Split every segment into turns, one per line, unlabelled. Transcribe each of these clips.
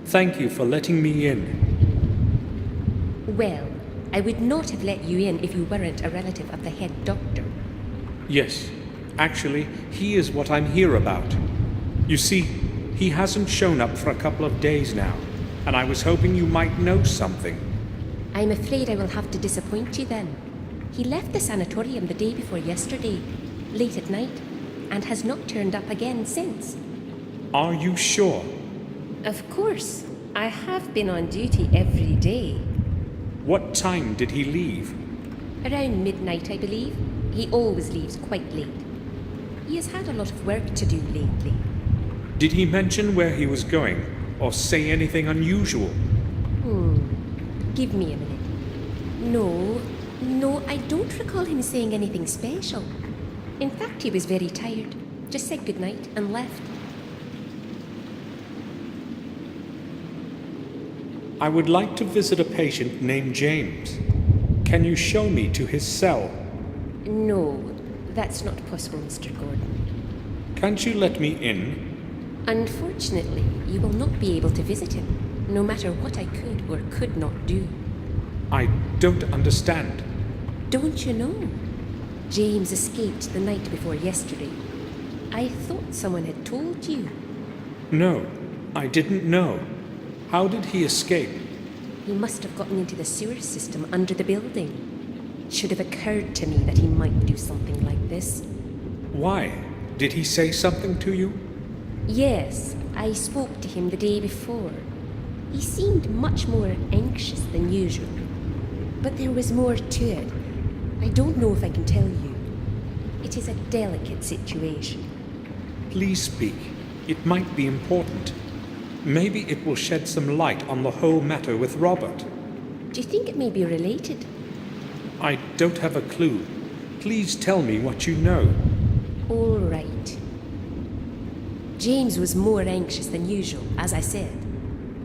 Thank you for letting me in.
Well, I would not have let you in if you weren't a relative of the head doctor.
Yes, actually, he is what I'm here about. You see, he hasn't shown up for a couple of days now, and I was hoping you might know something.
I'm afraid I will have to disappoint you then. He left the sanatorium the day before yesterday, late at night, and has not turned up again since.
Are you sure?
Of course. I have been on duty every day.
What time did he leave?
Around midnight, I believe. He always leaves quite late. He has had a lot of work to do lately.
Did he mention where he was going, or say anything unusual?
Give me a minute. No, I don't recall him saying anything special. In fact, he was very tired. Just said goodnight and left.
I would like to visit a patient named James. Can you show me to his cell?
No, that's not possible, Mr. Gordon.
Can't you let me in?
Unfortunately, you will not be able to visit him, no matter what I could or could not do.
I don't understand.
Don't you know? James escaped the night before yesterday. I thought someone had told you.
No, I didn't know. How did he escape?
He must have gotten into the sewer system under the building. It should have occurred to me that he might do something like this.
Why? Did he say something to you?
Yes, I spoke to him the day before. He seemed much more anxious than usual. But there was more to it. I don't know if I can tell you. It is a delicate situation.
Please speak. It might be important. Maybe it will shed some light on the whole matter with Robert.
Do you think it may be related?
I don't have a clue. Please tell me what you know.
All right. James was more anxious than usual, as I said.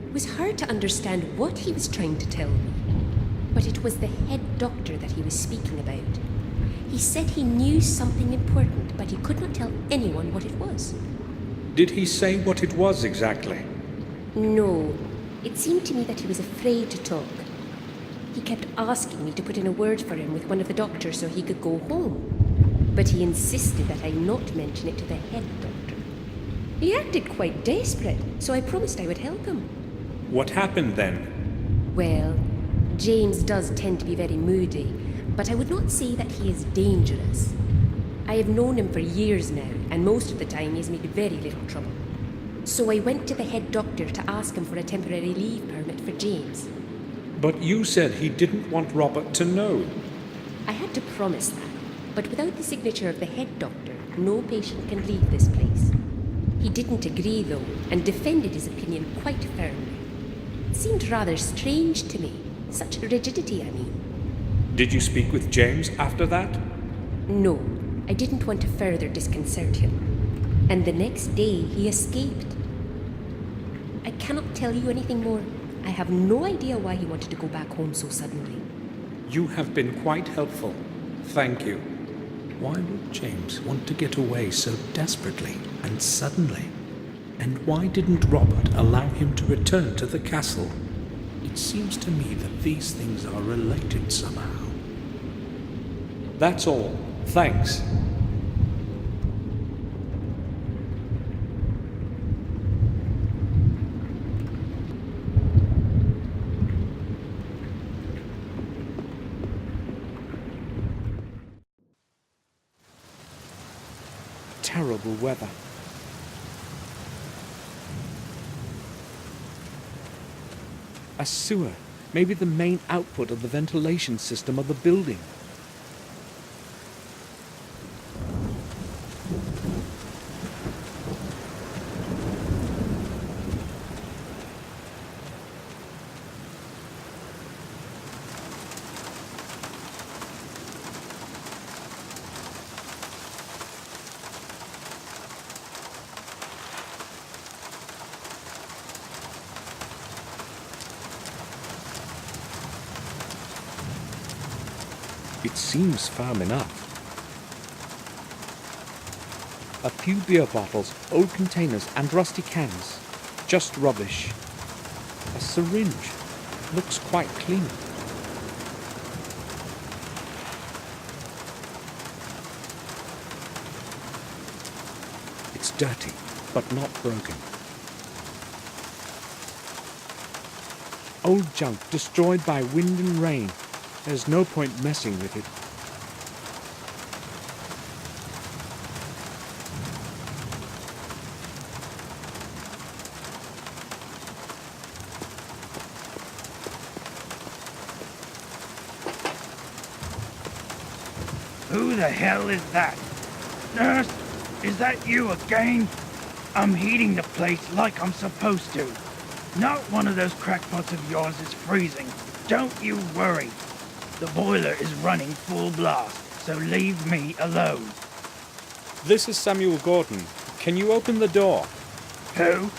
It was hard to understand what he was trying to tell me. But it was the head doctor that he was speaking about. He said he knew something important, but he could not tell anyone what it was.
Did he say what it was exactly?
No. It seemed to me that he was afraid to talk. He kept asking me to put in a word for him with one of the doctors so he could go home. But he insisted that I not mention it to the head doctor. He acted quite desperate, so I promised I would help him.
What happened then?
Well, James does tend to be very moody, but I would not say that he is dangerous. I have known him for years now, and most of the time he has made very little trouble. So I went to the head doctor to ask him for a temporary leave permit for James.
But you said he didn't want Robert to know.
I had to promise that, but without the signature of the head doctor, no patient can leave this place. He didn't agree, though, and defended his opinion quite firmly. It seemed rather strange to me. Such rigidity, I mean.
Did you speak with James after that?
No, I didn't want to further disconcert him. And the next day, he escaped. I cannot tell you anything more. I have no idea why he wanted to go back home so suddenly.
You have been quite helpful. Thank you. Why would James want to get away so desperately and suddenly? And why didn't Robert allow him to return to the castle? It seems to me that these things are related somehow. That's all. Thanks. Terrible weather. A sewer, maybe the main output of the ventilation system of the building. It seems firm enough. A few beer bottles, old containers, and rusty cans. Just rubbish. A syringe. Looks quite clean. It's dirty, but not broken. Old junk destroyed by wind and rain. There's no point messing with it.
Who the hell is that? Nurse, is that you again? I'm heating the place like I'm supposed to. Not one of those crackpots of yours is freezing. Don't you worry. The boiler is running full blast, so leave me alone.
This is Samuel Gordon. Can you open the door?
Who?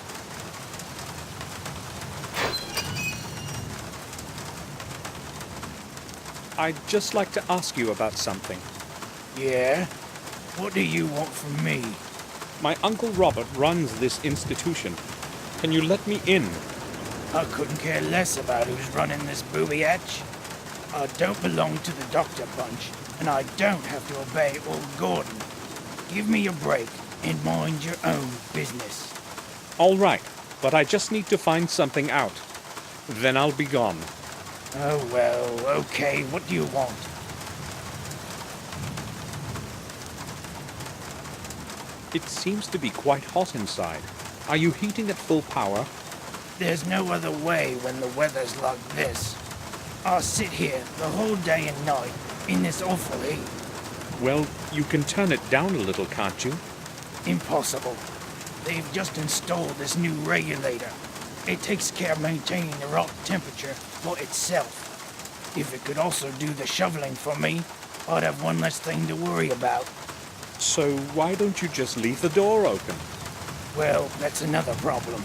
I'd just like to ask you about something.
Yeah? What do you want from me?
My Uncle Robert runs this institution. Can you let me in?
I couldn't care less about who's running this booby hatch. I don't belong to the doctor bunch, and I don't have to obey old Gordon. Give me a break and mind your own business.
All right, but I just need to find something out. Then I'll be gone.
Oh well, okay, what do you want?
It seems to be quite hot inside. Are you heating at full power?
There's no other way when the weather's like this. I'll sit here the whole day and night in this awful heat.
Well, you can turn it down a little, can't you?
Impossible. They've just installed this new regulator. It takes care of maintaining the right temperature for itself. If it could also do the shoveling for me, I'd have one less thing to worry about.
So why don't you just leave the door open?
Well, that's another problem.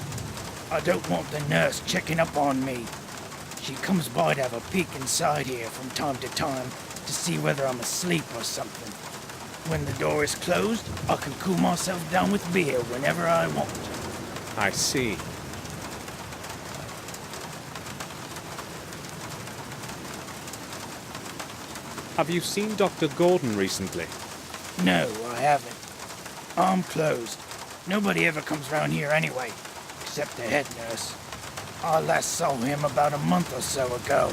I don't want the nurse checking up on me. She comes by to have a peek inside here from time to time to see whether I'm asleep or something. When the door is closed, I can cool myself down with beer whenever I want.
I see. Have you seen Dr. Gordon recently?
No, I haven't. I'm closed. Nobody ever comes round here anyway, except the head nurse. I last saw him about a month or so ago.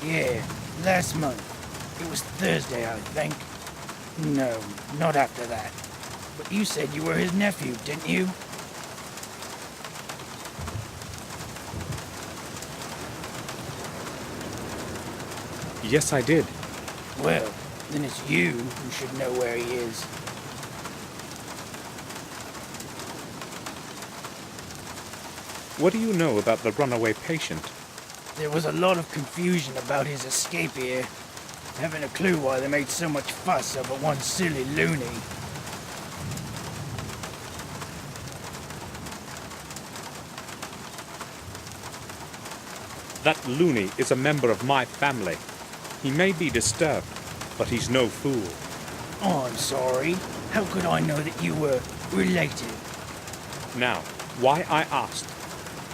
Yeah, last month. It was Thursday, I think. No, not after that. But you said you were his nephew, didn't you?
Yes, I did.
Well, then it's you who should know where he is.
What do you know about the runaway patient?
There was a lot of confusion about his escape here. Haven't a clue why they made so much fuss over one silly loony.
That loony is a member of my family. He may be disturbed, but he's no fool.
Oh, I'm sorry. How could I know that you were related?
Now, why I asked.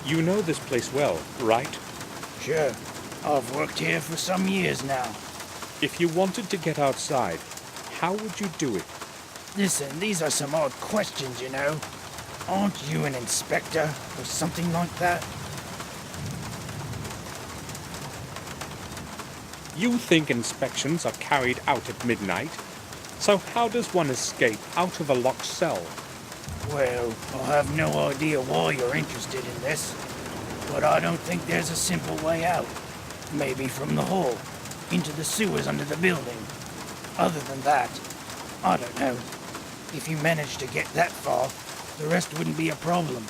You know this place well, right?
Sure. I've worked here for some years now.
If you wanted to get outside, how would you do it?
Listen, these are some odd questions, you know. Aren't you an inspector or something like that?
You think inspections are carried out at midnight? So how does one escape out of a locked cell?
Well, I have no idea why you're interested in this, but I don't think there's a simple way out. Maybe from the hall, into the sewers under the building. Other than that, I don't know. If you manage to get that far, the rest wouldn't be a problem.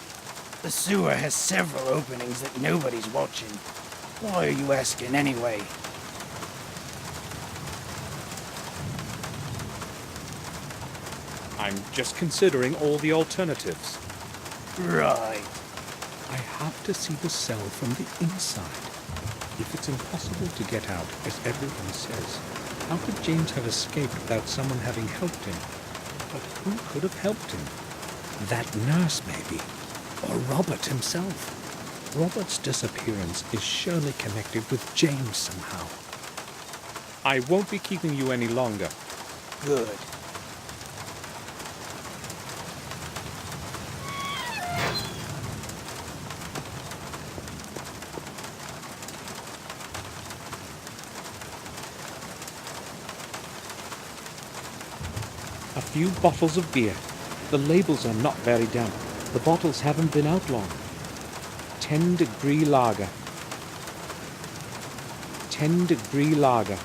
The sewer has several openings that nobody's watching. Why are you asking anyway?
I'm just considering all the alternatives.
Right.
I have to see the cell from the inside. If it's impossible to get out, as everyone says, how could James have escaped without someone having helped him? But who could have helped him? That nurse, maybe. Or Robert himself. Robert's disappearance is surely connected with James somehow. I won't be keeping you any longer.
Good.
A few bottles of beer. The labels are not very damp. The bottles haven't been out long. 10-degree lager. 10-degree lager.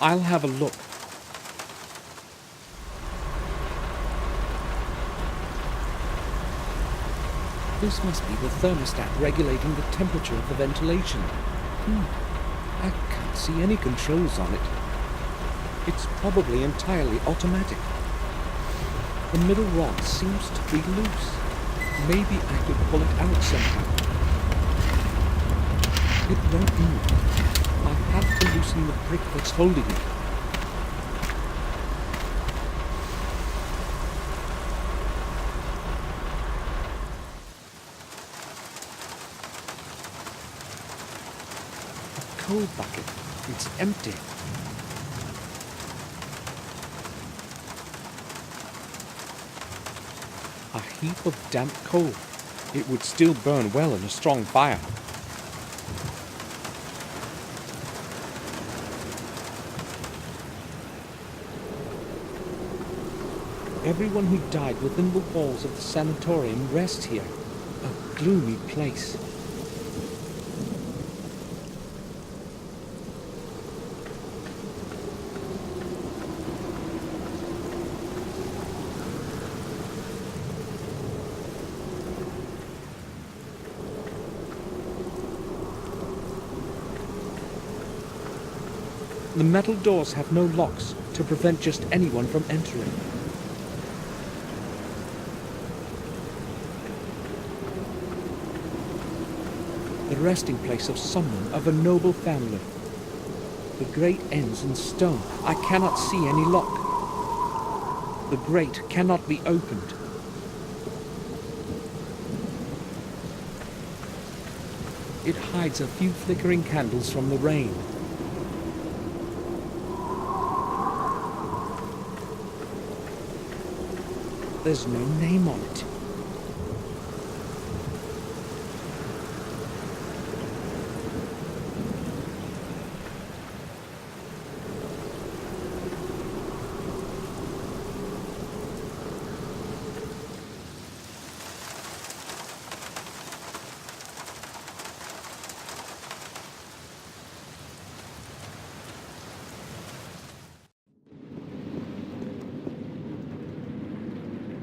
I'll have a look. This must be the thermostat regulating the temperature of the ventilation. I can't see any controls on it. It's probably entirely automatic. The middle rod seems to be loose. Maybe I could pull it out somehow. It won't move. I have to loosen the brick that's holding it. A coal bucket. It's empty. A heap of damp coal. It would still burn well in a strong fire. Everyone who died within the walls of the sanatorium rests here. A gloomy place. The metal doors have no locks to prevent just anyone from entering. The resting place of someone of a noble family. The grate ends in stone. I cannot see any lock. The grate cannot be opened. It hides a few flickering candles from the rain. There's no name on it.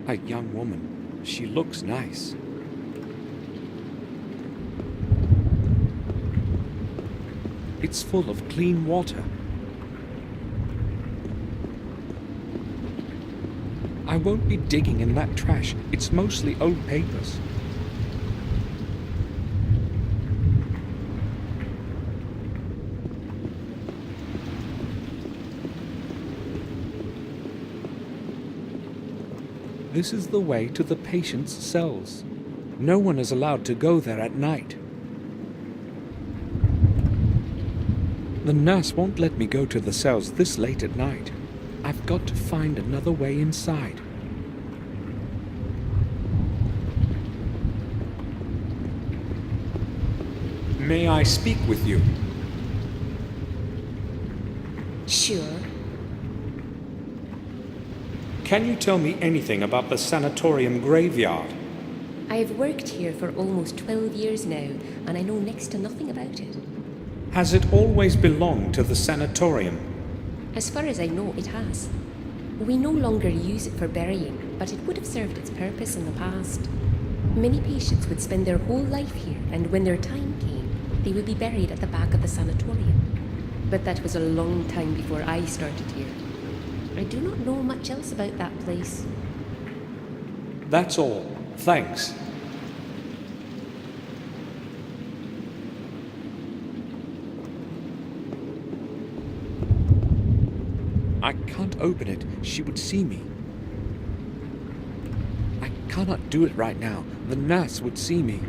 A young woman. She looks nice. It's full of clean water. I won't be digging in that trash. It's mostly old papers. This is the way to the patient's cells. No one is allowed to go there at night. The nurse won't let me go to the cells this late at night. I've got to find another way inside. May I speak with you?
Sure.
Can you tell me anything about the sanatorium graveyard?
I have worked here for almost 12 years now, and I know next to nothing about it.
Has it always belonged to the sanatorium?
As far as I know, it has. We no longer use it for burying, but it would have served its purpose in the past. Many patients would spend their whole life here, and when their time came, they would be buried at the back of the sanatorium. But that was a long time before I started here. I do not know much else about that place.
That's all. Thanks. I can't open it. She would see me.
cannot do it right now. The nurse would see me.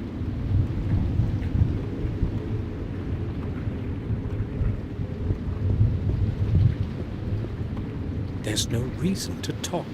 There's no reason to talk.